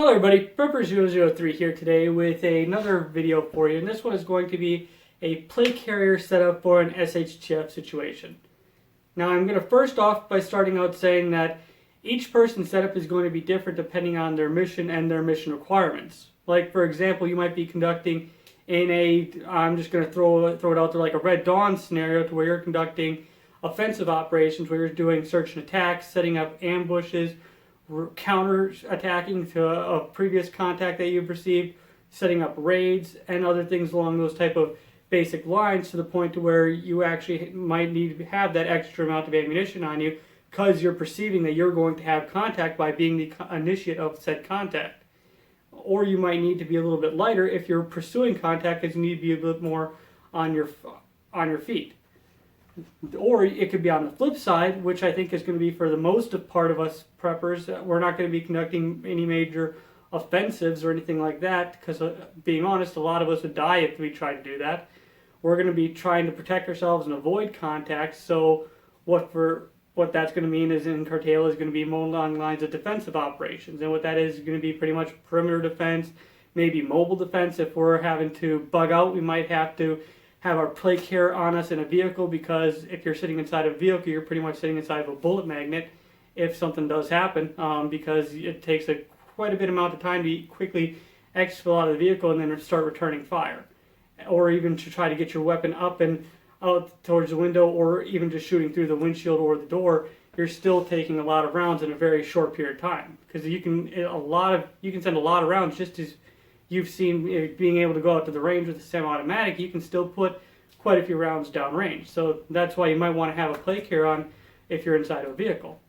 Hello everybody, Prepper003 here today with another video for you, and this one is going to be a plate carrier setup for an SHTF situation. Now I'm going to first off by starting out saying that each person's setup is going to be different depending on their mission and their mission requirements. Like for example, you might be conducting in I'm just going to throw it out there like a Red Dawn scenario to where you're conducting offensive operations where you're doing search and attacks, setting up ambushes, counter attacking to a previous contact that you've received, setting up raids and other things along those type of basic lines to the point to where you actually might need to have that extra amount of ammunition on you because you're perceiving that you're going to have contact by being the initiate of said contact. Or you might need to be a little bit lighter if you're pursuing contact because you need to be a bit more on your feet. Or it could be on the flip side, which I think is going to be for the most part of us preppers. We're not going to be conducting any major offensives or anything like that because, being honest, a lot of us would die if we tried to do that. We're going to be trying to protect ourselves and avoid contact. So what that's going to mean is in curtail is going to be more along the lines of defensive operations. And what that is going to be pretty much perimeter defense, maybe mobile defense. If we're having to bug out, we might have to have our plate carrier on us in a vehicle, because if you're sitting inside a vehicle, you're pretty much sitting inside of a bullet magnet if something does happen, because it takes quite a bit amount of time to quickly exfil out of the vehicle and then start returning fire. Or even to try to get your weapon up and out towards the window, or even just shooting through the windshield or the door, you're still taking a lot of rounds in a very short period of time. Because you can send a lot of rounds just as you've seen being able to go out to the range with a semi-automatic. You can still put quite a few rounds down range. So that's why you might want to have a plate carrier on if you're inside of a vehicle.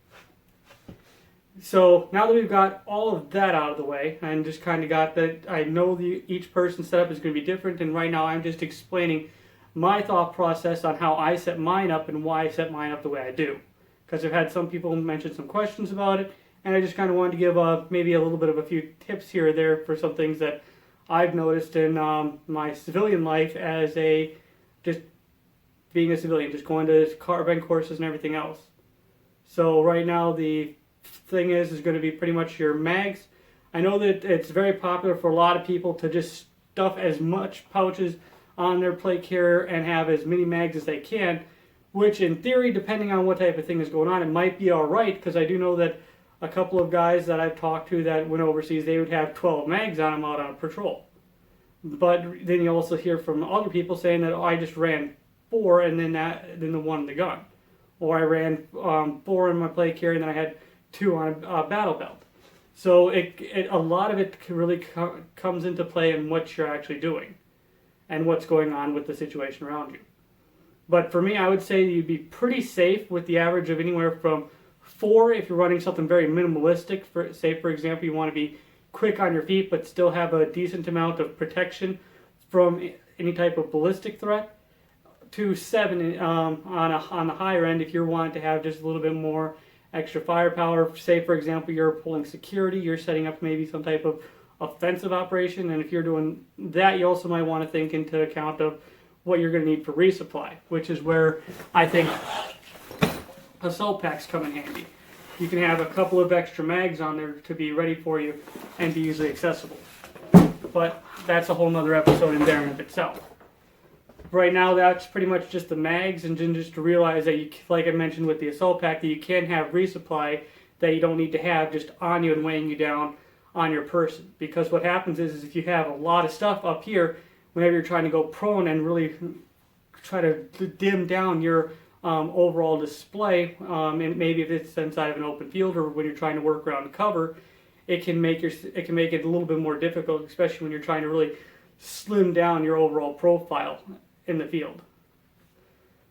So now that we've got all of that out of the way and just kind of got that, I know each person's setup is going to be different, and right now I'm just explaining my thought process on how I set mine up and why I set mine up the way I do. Because I've had some people mention some questions about it, and I just kind of wanted to give maybe a little bit of a few tips here or there for some things that I've noticed in my civilian life as just being a civilian, just going to carbine courses and everything else. So right now the thing is going to be pretty much your mags. I know that it's very popular for a lot of people to just stuff as much pouches on their plate carrier and have as many mags as they can, which in theory, depending on what type of thing is going on, it might be alright, because I do know that a couple of guys that I've talked to that went overseas, they would have 12 mags on them out on a patrol. But then you also hear from other people saying that, oh, I just ran 4 and then the one in the gun. Or I ran 4 in my plate carrier and then I had 2 on a battle belt. So a lot of it really comes into play in what you're actually doing and what's going on with the situation around you. But for me, I would say you'd be pretty safe with the average of anywhere from 4 if you're running something very minimalistic. Say, for example, you want to be quick on your feet but still have a decent amount of protection from any type of ballistic threat, to 7 on the higher end if you're wanting to have just a little bit more extra firepower. Say, for example, you're pulling security, you're setting up maybe some type of offensive operation, and if you're doing that, you also might want to think into account of what you're going to need for resupply, which is where I think assault packs come in handy. You can have a couple of extra mags on there to be ready for you and be easily accessible. But that's a whole nother episode in there and of itself. Right now, that's pretty much just the mags, and then just to realize that, you, like I mentioned with the assault pack, that you can have resupply that you don't need to have just on you and weighing you down on your person. Because what happens is if you have a lot of stuff up here, whenever you're trying to go prone and really try to dim down your overall display, and maybe if it's inside of an open field or when you're trying to work around cover, it can make it a little bit more difficult, especially when you're trying to really slim down your overall profile in the field.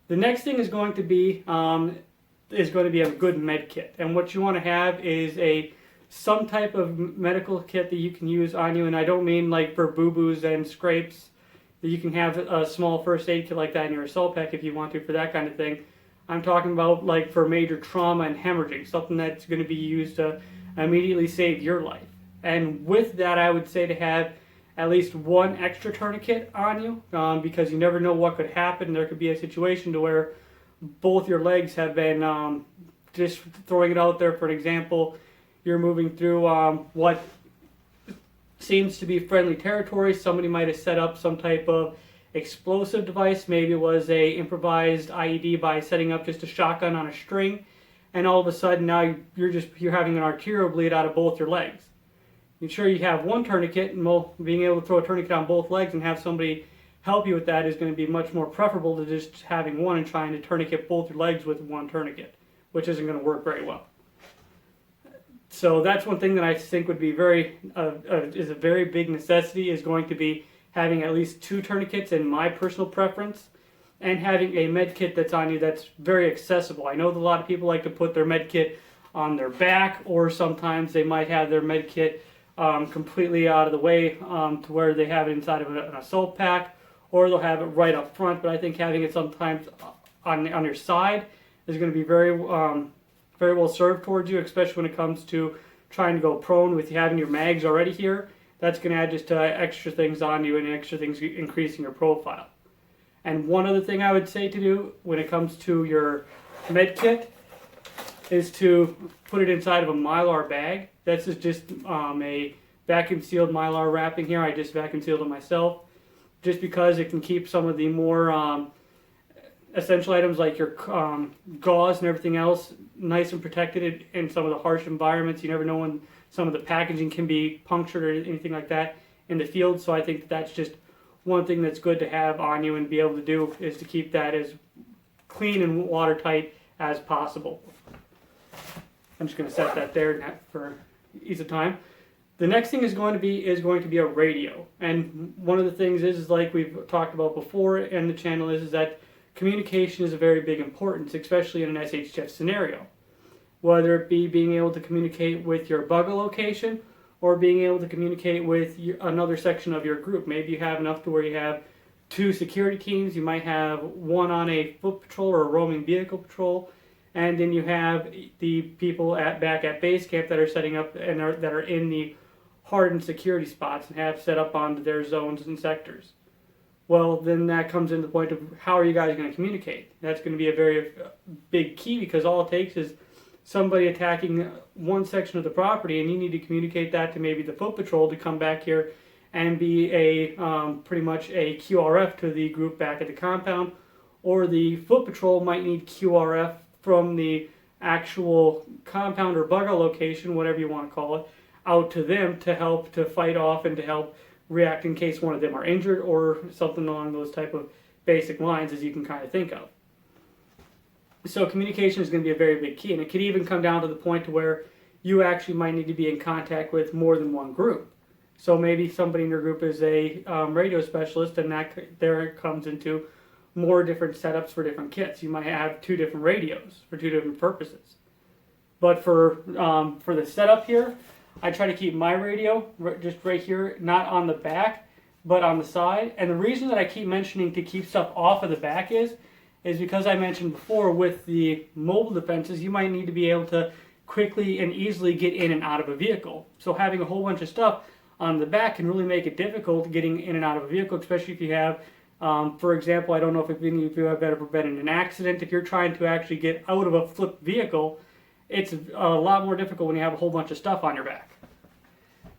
The next thing is going to be a good med kit, and what you want to have is some type of medical kit that you can use on you, and I don't mean like for boo-boos and scrapes. That you can have a small first aid kit like that in your assault pack if you want to for that kind of thing. I'm talking about like for major trauma and hemorrhaging, something that's going to be used to immediately save your life. And with that, I would say to have at least 1 extra tourniquet on you, because you never know what could happen. There could be a situation to where both your legs have been, just throwing it out there for an example, you're moving through what seems to be friendly territory. Somebody might have set up some type of explosive device. Maybe it was a improvised IED by setting up just a shotgun on a string, and all of a sudden now you're having an arterial bleed out of both your legs. You're sure you have one tourniquet, and being able to throw a tourniquet on both legs and have somebody help you with that is going to be much more preferable to just having one and trying to tourniquet both your legs with one tourniquet, which isn't going to work very well. So that's one thing that I think would be is a very big necessity, is going to be having at least 2 tourniquets in my personal preference, and having a med kit that's on you that's very accessible. I know that a lot of people like to put their med kit on their back, or sometimes they might have their med kit completely out of the way to where they have it inside of an assault pack, or they'll have it right up front. But I think having it sometimes on your side is going to be very well served towards you, especially when it comes to trying to go prone with you having your mags already here. That's going to add just extra things on you and extra things increasing your profile. And one other thing I would say to do when it comes to your med kit is to put it inside of a Mylar bag. This is just a vacuum sealed Mylar wrapping here. I just vacuum sealed it myself, just because it can keep some of the more essential items like your gauze and everything else nice and protected in some of the harsh environments. You never know when some of the packaging can be punctured or anything like that in the field. So I think that's just one thing that's good to have on you and be able to do, is to keep that as clean and watertight as possible. I'm just going to set that there for ease of time. The next thing is going to be a radio. And one of the things is like we've talked about before in the channel is that communication is a very big importance, especially in an SHTF scenario. Whether it be being able to communicate with your bugger location, or being able to communicate with another section of your group. Maybe you have enough to where you have 2 security teams. You might have one on a foot patrol or a roaming vehicle patrol, and then you have the people back at base camp that are setting up and that are in the hardened security spots and have set up onto their zones and sectors. Well, then that comes into the point of how are you guys going to communicate? That's going to be a very big key, because all it takes is somebody attacking one section of the property, and you need to communicate that to maybe the foot patrol to come back here and be pretty much a QRF to the group back at the compound, or the foot patrol might need QRF from the actual compound or bugger location, whatever you want to call it, out to them to help to fight off and to help react in case one of them are injured, or something along those type of basic lines as you can kind of think of. So communication is going to be a very big key, and it could even come down to the point to where you actually might need to be in contact with more than one group. So maybe somebody in your group is a radio specialist, and there it comes into more different setups for different kits. You might have 2 different radios for 2 different purposes. But for the setup here, I try to keep my radio just right here, not on the back, but on the side. And the reason that I keep mentioning to keep stuff off of the back is because I mentioned before, with the mobile defenses, you might need to be able to quickly and easily get in and out of a vehicle. So having a whole bunch of stuff on the back can really make it difficult getting in and out of a vehicle, especially if you have, for example, I don't know if any of you have ever been in an accident. If you're trying to actually get out of a flipped vehicle, it's a lot more difficult when you have a whole bunch of stuff on your back.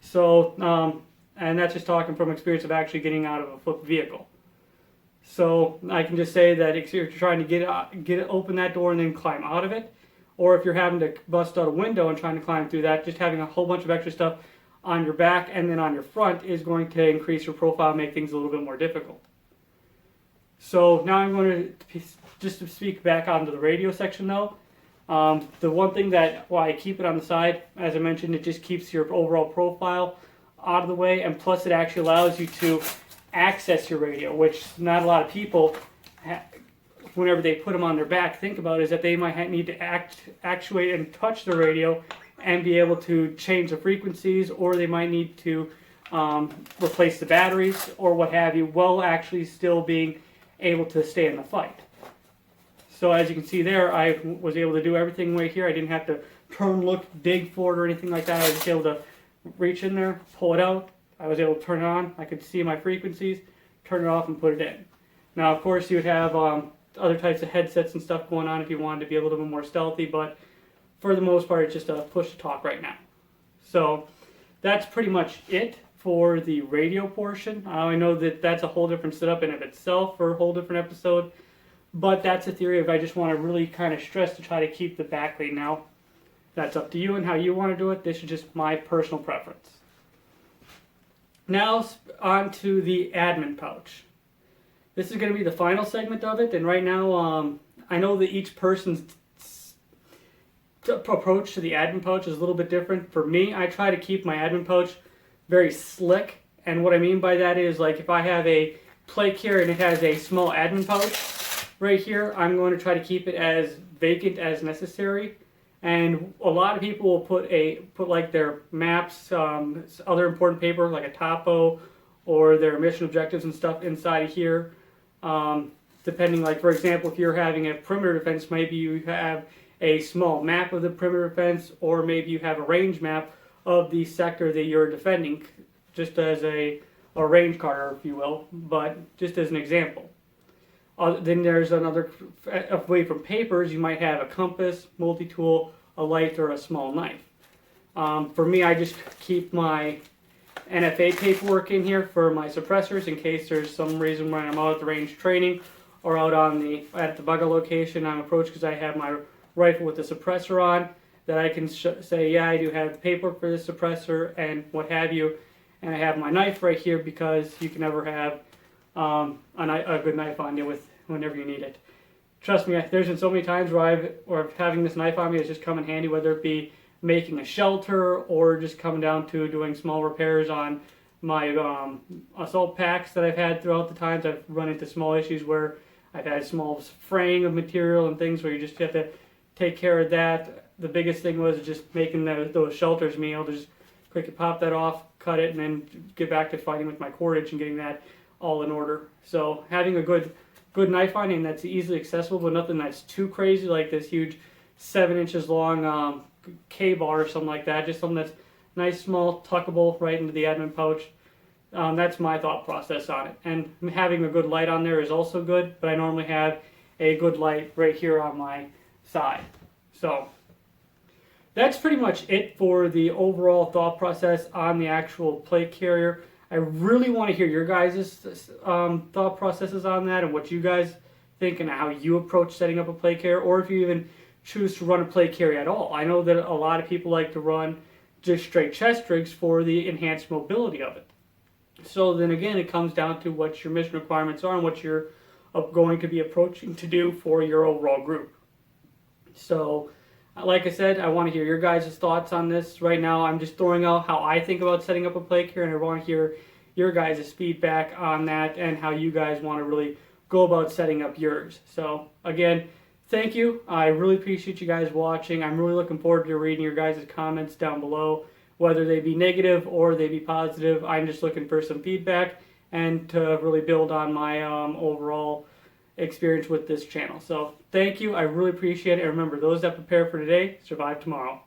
So, and that's just talking from experience of actually getting out of a flipped vehicle. So I can just say that if you're trying to open that door and then climb out of it, or if you're having to bust out a window and trying to climb through that, just having a whole bunch of extra stuff on your back and then on your front is going to increase your profile, make things a little bit more difficult. So now I'm going to just to speak back onto the radio section though. The one thing that why I keep it on the side, as I mentioned, it just keeps your overall profile out of the way, and plus it actually allows you to access your radio, which not a lot of people, whenever they put them on their back, think about is that they might need to actuate and touch the radio and be able to change the frequencies, or they might need to replace the batteries or what have you, while actually still being able to stay in the fight. So as you can see there, I was able to do everything right here. I didn't have to turn, look, dig for it or anything like that. I was just able to reach in there, pull it out. I was able to turn it on. I could see my frequencies, turn it off, and put it in. Now, of course, you would have other types of headsets and stuff going on if you wanted to be a little bit more stealthy, but for the most part, it's just a push to talk right now. So that's pretty much it for the radio portion. I know that that's a whole different setup in of itself for a whole different episode, but that's a theory if I just want to really kind of stress to try to keep the backlight. Now, that's up to you and how you want to do it. This is just my personal preference. Now, on to the admin pouch. This is going to be the final segment of it, and right now, I know that each person's approach to the admin pouch is a little bit different. For me, I try to keep my admin pouch very slick, and what I mean by that is, like, if I have a plate here and it has a small admin pouch right here, I'm going to try to keep it as vacant as necessary. And a lot of people will put like their maps, other important paper like a topo or their mission objectives and stuff inside of here. Depending, like, for example, if you're having a perimeter defense, maybe you have a small map of the perimeter defense, or maybe you have a range map of the sector that you're defending, just as a range card, if you will, but just as an example. Then there's another away from papers, you might have a compass, multi-tool, a light, or a small knife. For me, I just keep my NFA paperwork in here for my suppressors in case there's some reason when I'm out at the range training or out on at the bugger location I'm approached because I have my rifle with the suppressor on, that I can say, yeah, I do have paperwork for this suppressor and what have you, and I have my knife right here because you can never have a good knife on you whenever you need it. Trust me, there's been so many times where having this knife on me has just come in handy, whether it be making a shelter or just coming down to doing small repairs on my assault packs that I've had throughout the times. I've run into small issues where I've had small fraying of material and things where you just have to take care of that. The biggest thing was just making those shelters, being able to just quickly pop that off, cut it, and then get back to fighting with my cordage and getting that all in order. So having a good knife on you that's easily accessible, but nothing that's too crazy, like this huge 7 inches long K-bar or something like that. Just something that's nice, small, tuckable right into the admin pouch. That's my thought process on it. And having a good light on there is also good, but I normally have a good light right here on my side. So that's pretty much it for the overall thought process on the actual plate carrier. I really want to hear your guys' thought processes on that and what you guys think and how you approach setting up a plate carrier, or if you even choose to run a plate carrier at all. I know that a lot of people like to run just straight chest rigs for the enhanced mobility of it. So then again, it comes down to what your mission requirements are and what you're going to be approaching to do for your overall group. So, like I said, I want to hear your guys' thoughts on this. Right now, I'm just throwing out how I think about setting up a plate carrier, and I want to hear your guys' feedback on that and how you guys want to really go about setting up yours. So, again, thank you. I really appreciate you guys watching. I'm really looking forward to reading your guys' comments down below, whether they be negative or they be positive. I'm just looking for some feedback and to really build on my overall experience with this channel. So thank you. I really appreciate it. And remember, those that prepare for today survive tomorrow.